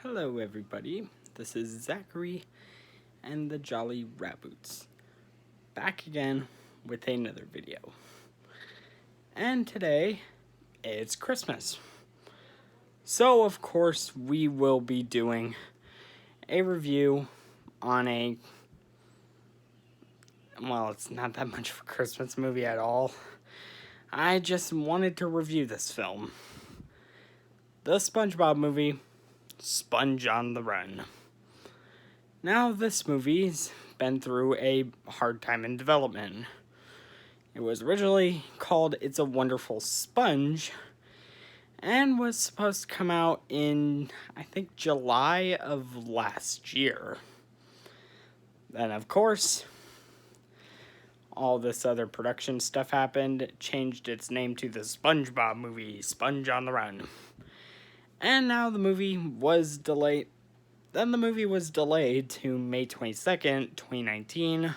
Hello everybody, this is Zachary and the Jolly Raboots, back again with another video. And today, it's Christmas. So of course we will be doing a review on it's not that much of a Christmas movie at all. I just wanted to review this film. The SpongeBob movie, Sponge on the Run. Now, this movie's been through a hard time in development. It was originally called It's a Wonderful Sponge and was supposed to come out in, I think, July of last year. Then, of course, all this other production stuff happened. It changed its name to the SpongeBob movie, Sponge on the Run. And now the movie was delayed. Then the movie was delayed to May 22nd, 2019.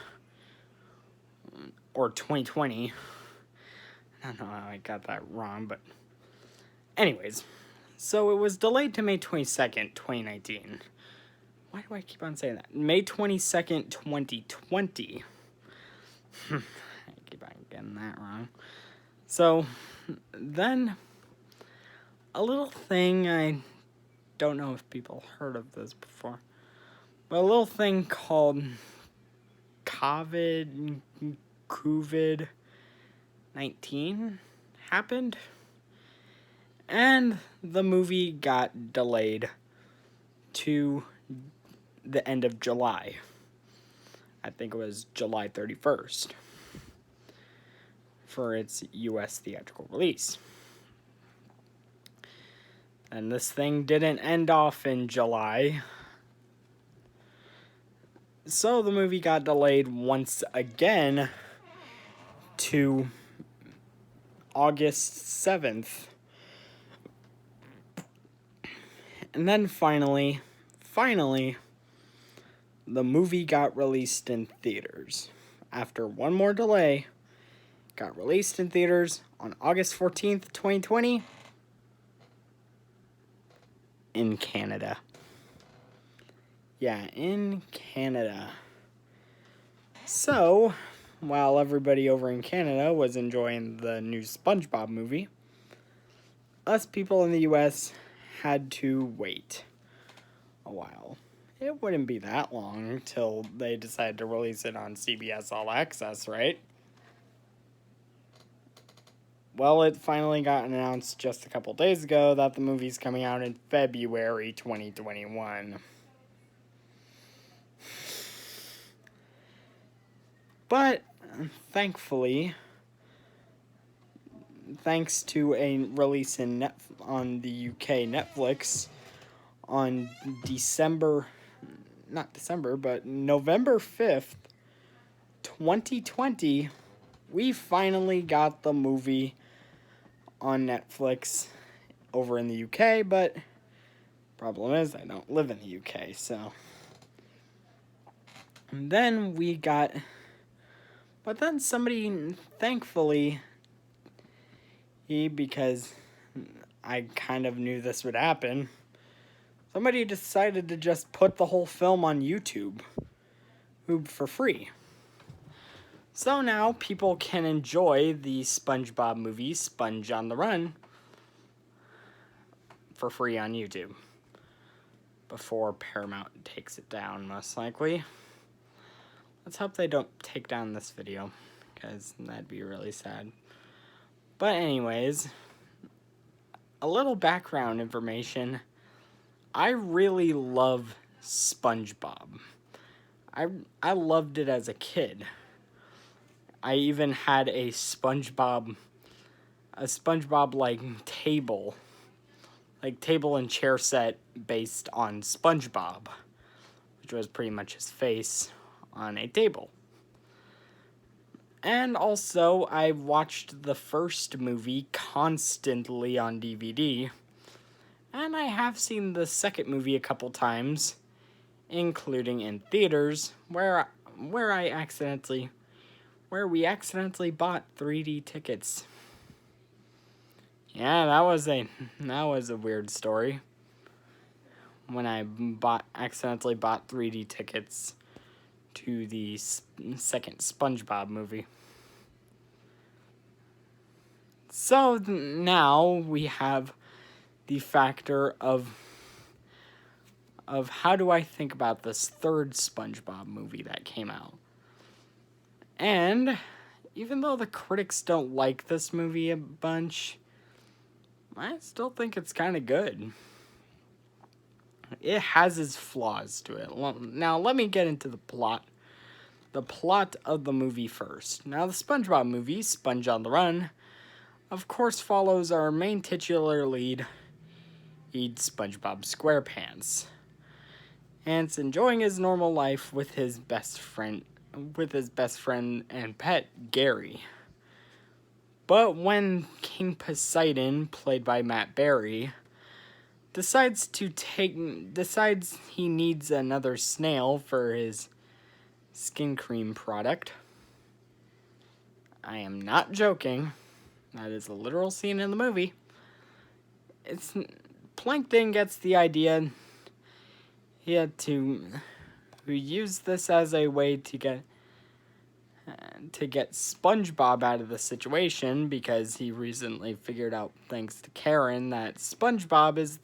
Or 2020. I don't know how I got that wrong, but... Anyways. So it was delayed to May 22nd, 2019. Why do I keep on saying that? May 22nd, 2020. I keep on getting that wrong. So, then... A little thing, I don't know if people heard of this before, but a little thing called COVID-19 happened, and the movie got delayed to the end of July. I think it was July 31st for its US theatrical release. And this thing didn't end off in July. So the movie got delayed once again to August 7th. And then finally, the movie got released in theaters. After one more delay, got released in theaters on August 14th, 2020. In Canada. Yeah, in Canada. So, while everybody over in Canada was enjoying the new SpongeBob movie, us people in the US had to wait a while. It wouldn't be that long until they decided to release it on CBS All Access, right? Well, it finally got announced just a couple days ago that the movie's coming out in February 2021. But, thankfully, thanks to a release on the UK Netflix on November 5th, 2020, we finally got the movie on Netflix over in the UK, but problem is I don't live in the UK, so. And then somebody, thankfully, because I kind of knew this would happen, somebody decided to just put the whole film on YouTube for free. So now people can enjoy the SpongeBob movie, Sponge on the Run, for free on YouTube. Before Paramount takes it down, most likely. Let's hope they don't take down this video, because that'd be really sad. But anyways, a little background information. I really love SpongeBob. I loved it as a kid. I even had a SpongeBob like table and chair set based on SpongeBob, which was pretty much his face on a table. And also, I watched the first movie constantly on DVD, and I have seen the second movie a couple times, including in theaters, where we accidentally bought 3D tickets. Yeah, that was a weird story. when I accidentally bought 3D tickets to the second SpongeBob movie. So now we have the factor of how do I think about this third SpongeBob movie that came out. And even though the critics don't like this movie a bunch, I still think it's kind of good. It has its flaws to it. Now, let me get into the plot. The plot of the movie first. Now, the SpongeBob movie, Sponge on the Run, of course follows our main titular lead, SpongeBob SquarePants. And it's enjoying his normal life with his best friend and pet, Gary. But when King Poseidon, played by Matt Berry, decides he needs another snail for his skin cream product. I am not joking. That is a literal scene in the movie. Plankton gets the idea. He had to use this as a way to get SpongeBob out of the situation, because he recently figured out, thanks to Karen, that SpongeBob is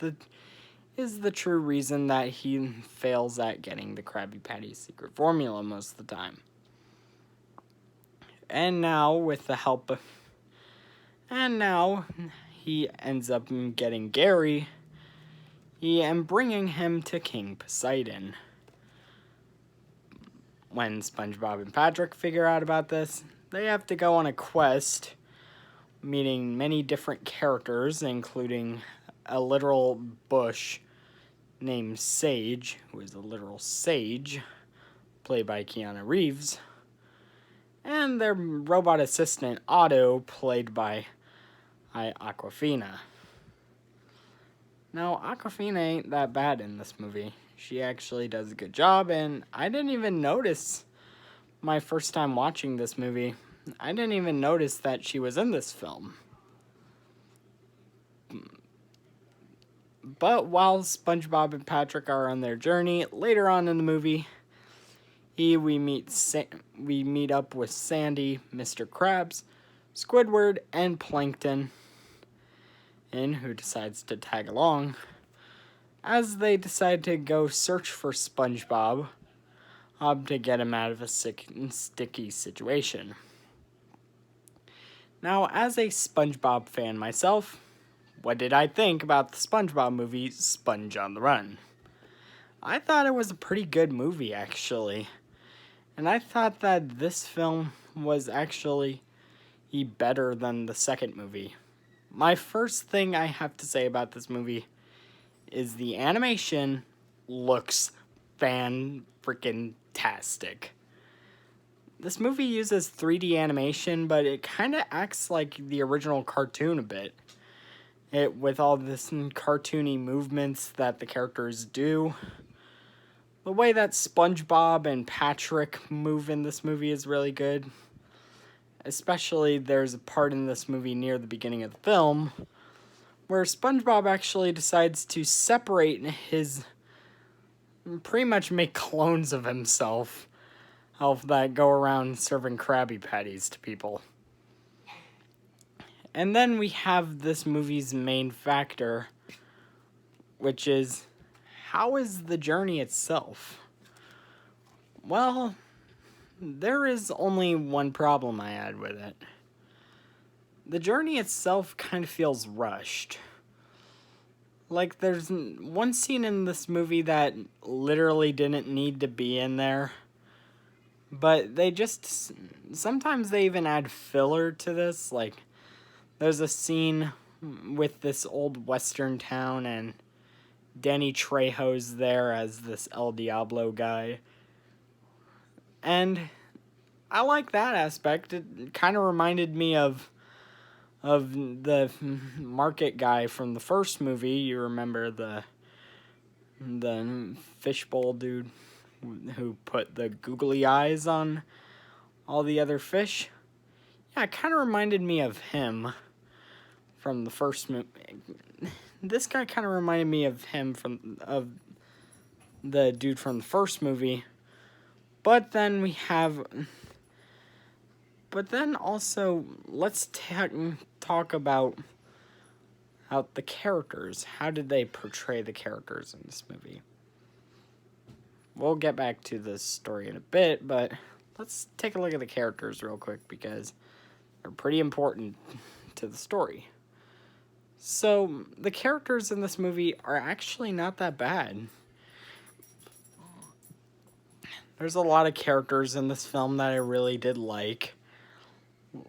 the true reason that he fails at getting the Krabby Patty secret formula most of the time. And now he ends up getting Gary and bringing him to King Poseidon. When SpongeBob and Patrick figure out about this, they have to go on a quest, meeting many different characters, including a literal bush named Sage, who is a literal sage, played by Keanu Reeves, and their robot assistant, Otto, played by Awkwafina. Now, Awkwafina ain't that bad in this movie. She actually does a good job, and I didn't even notice my first time watching this movie. I didn't even notice that she was in this film. But while SpongeBob and Patrick are on their journey, later on in the movie, we meet up with Sandy, Mr. Krabs, Squidward, and Plankton, who decides to tag along, as they decide to go search for SpongeBob to get him out of a sticky situation. Now, as a SpongeBob fan myself, what did I think about the SpongeBob movie, Sponge on the Run? I thought it was a pretty good movie, actually. And I thought that this film was actually better than the second movie. My first thing I have to say about this movie is the animation looks fan-freaking-tastic. This movie uses 3D animation, but it kind of acts like the original cartoon a bit. With all this cartoony movements that the characters do. The way that SpongeBob and Patrick move in this movie is really good. Especially, there's a part in this movie near the beginning of the film where SpongeBob actually decides to pretty much make clones of himself that go around serving Krabby Patties to people. And then we have this movie's main factor, which is, how is the journey itself? Well, there is only one problem I had with it. The journey itself kind of feels rushed. Like, there's one scene in this movie that literally didn't need to be in there. But sometimes they even add filler to this. Like, there's a scene with this old western town and Danny Trejo's there as this El Diablo guy. And I like that aspect. It kind of reminded me of the market guy from the first movie. You remember the fishbowl dude who put the googly eyes on all the other fish? Yeah, it kind of reminded me of him from the first movie. This guy kind of reminded me of him the dude from the first movie. But then also, let's talk about how the characters. How did they portray the characters in this movie? We'll get back to the story in a bit, but let's take a look at the characters real quick because they're pretty important to the story. So, the characters in this movie are actually not that bad. There's a lot of characters in this film that I really did like.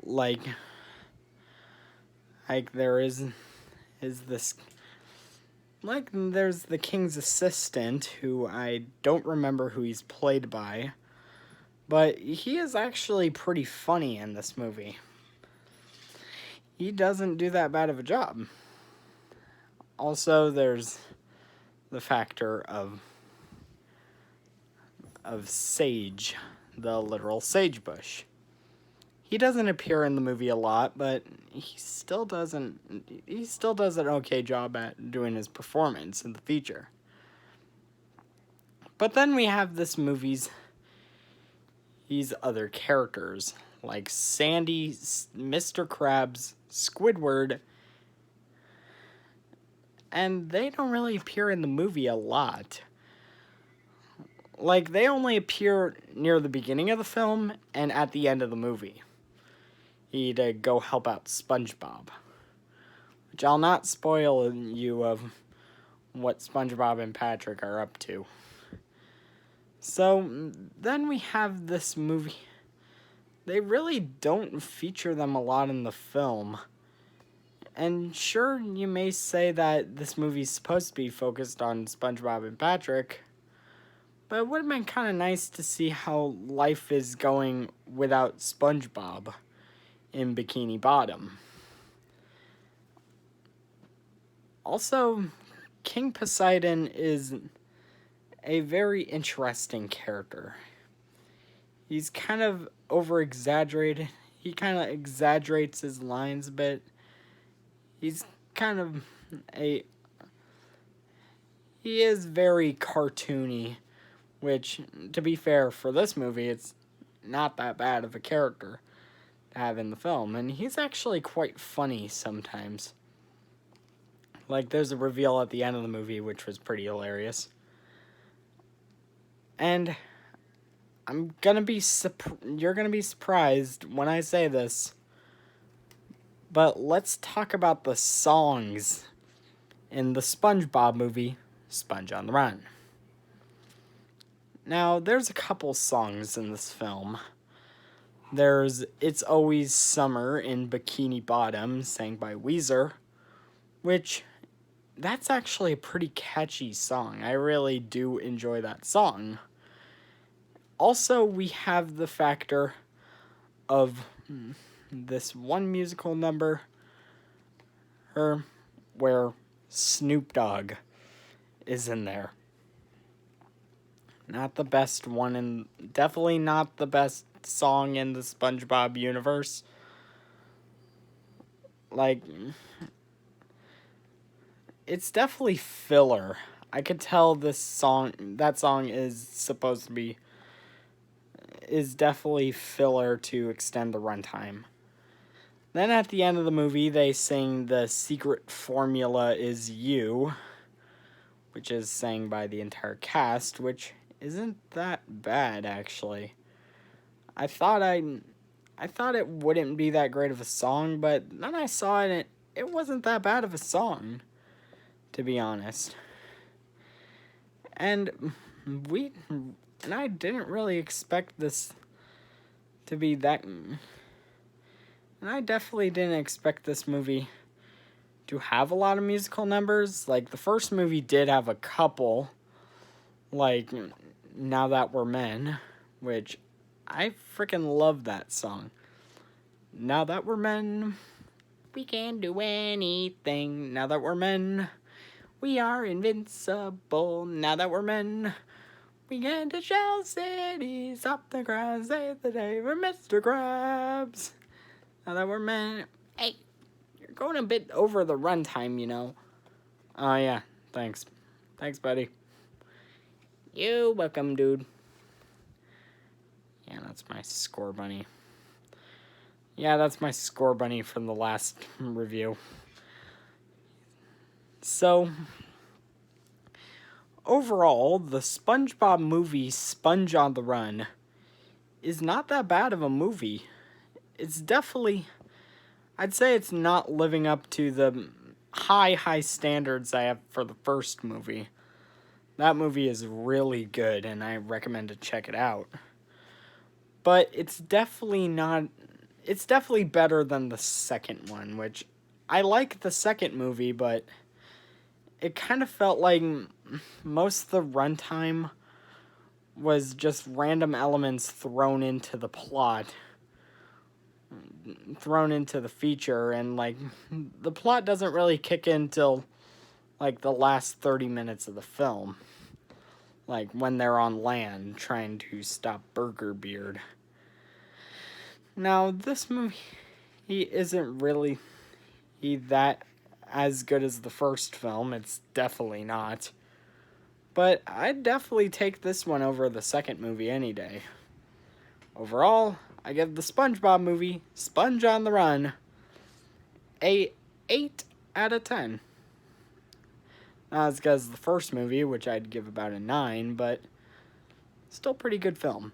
Like there is this, like, there's the king's assistant, who I don't remember who he's played by, but he is actually pretty funny in this movie. He doesn't do that bad of a job. Also, there's the factor of Sage, the literal sagebush. He doesn't appear in the movie a lot, but he still does an okay job at doing his performance in the feature. But then we have this movie's these other characters, like Sandy, Mr. Krabs, Squidward, and they don't really appear in the movie a lot. Like, they only appear near the beginning of the film and at the end of the movie. He'd go help out SpongeBob. Which I'll not spoil you of what SpongeBob and Patrick are up to. So, then we have this movie. They really don't feature them a lot in the film. And sure, you may say that this movie's supposed to be focused on SpongeBob and Patrick, but it would have been kind of nice to see how life is going without SpongeBob in Bikini Bottom. Also, King Poseidon is a very interesting character. He's kind of over-exaggerated. He kind of exaggerates his lines a bit. He's kind of he is very cartoony, which, to be fair, for this movie, it's not that bad of a character to have in the film. And he's actually quite funny sometimes. Like, there's a reveal at the end of the movie, which was pretty hilarious. And you're gonna be surprised when I say this, but let's talk about the songs in the SpongeBob movie, Sponge on the Run. Now, there's a couple songs in this film. There's It's Always Summer in Bikini Bottom, sang by Weezer, which, that's actually a pretty catchy song. I really do enjoy that song. Also, we have the factor of this one musical number where Snoop Dogg is in there. Not the best one, and definitely not the best song in the SpongeBob universe. Like, it's definitely filler. I could tell that song is definitely filler to extend the runtime. Then at the end of the movie, they sing The Secret Formula Is You, which is sang by the entire cast, which isn't that bad, actually. I thought it wouldn't be that great of a song, but then I saw it, and it wasn't that bad of a song, to be honest. And I didn't really expect this to be that. And I definitely didn't expect this movie to have a lot of musical numbers. Like, the first movie did have a couple, like Now That We're Men, which I freaking love that song. Now that we're men, we can do anything. Now that we're men, we are invincible. Now that we're men, we get to Shell City, stop the crowd, save the day for Mr. Krabs. Now that we're men. Hey, you're going a bit over the runtime, you know. Oh, yeah, thanks. Thanks, buddy. You're welcome, dude. Yeah, that's my score bunny. Yeah, that's my score bunny from the last review. So, overall, the SpongeBob movie Sponge on the Run is not that bad of a movie. It's definitely, I'd say it's not living up to the high standards I have for the first movie. That movie is really good, and I recommend to check it out. But it's definitely not... It's definitely better than the second one, which... I like the second movie, but... It kind of felt like most of the runtime was just random elements thrown into the plot. Thrown into the feature, and, like, the plot doesn't really kick in till, like, the last 30 minutes of the film. Like, when they're on land trying to stop Burger Beard. Now, this movie, he isn't really that as good as the first film. It's definitely not. But I'd definitely take this one over the second movie any day. Overall, I give the SpongeBob movie, Sponge on the Run, a 8 out of 10. Not as good as the first movie, which I'd give about a 9, but still pretty good film.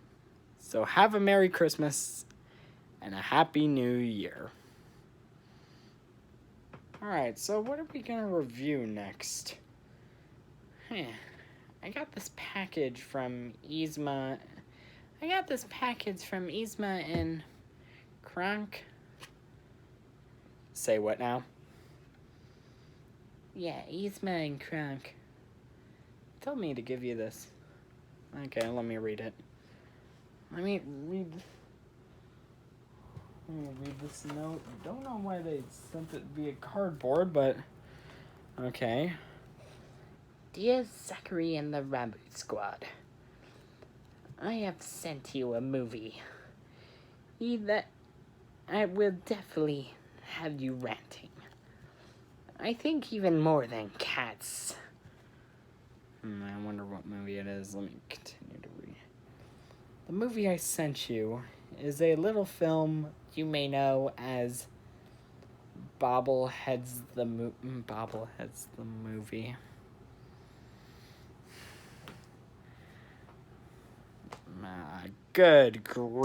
So have a Merry Christmas and a Happy New Year. Alright, so what are we going to review next? I got this package from Yzma. And Kronk. Say what now? Yeah, Yzma and Kronk told me to give you this. Okay, let me read it. Let me read this note. Don't know why they sent it via cardboard, but okay. Dear Zachary and the Rabbit Squad, I have sent you a movie that I will definitely have you ranting. I think even more than Cats. I wonder what movie it is. Let me continue to read. The movie I sent you is a little film you may know as Bobbleheads the Movie. Good grief.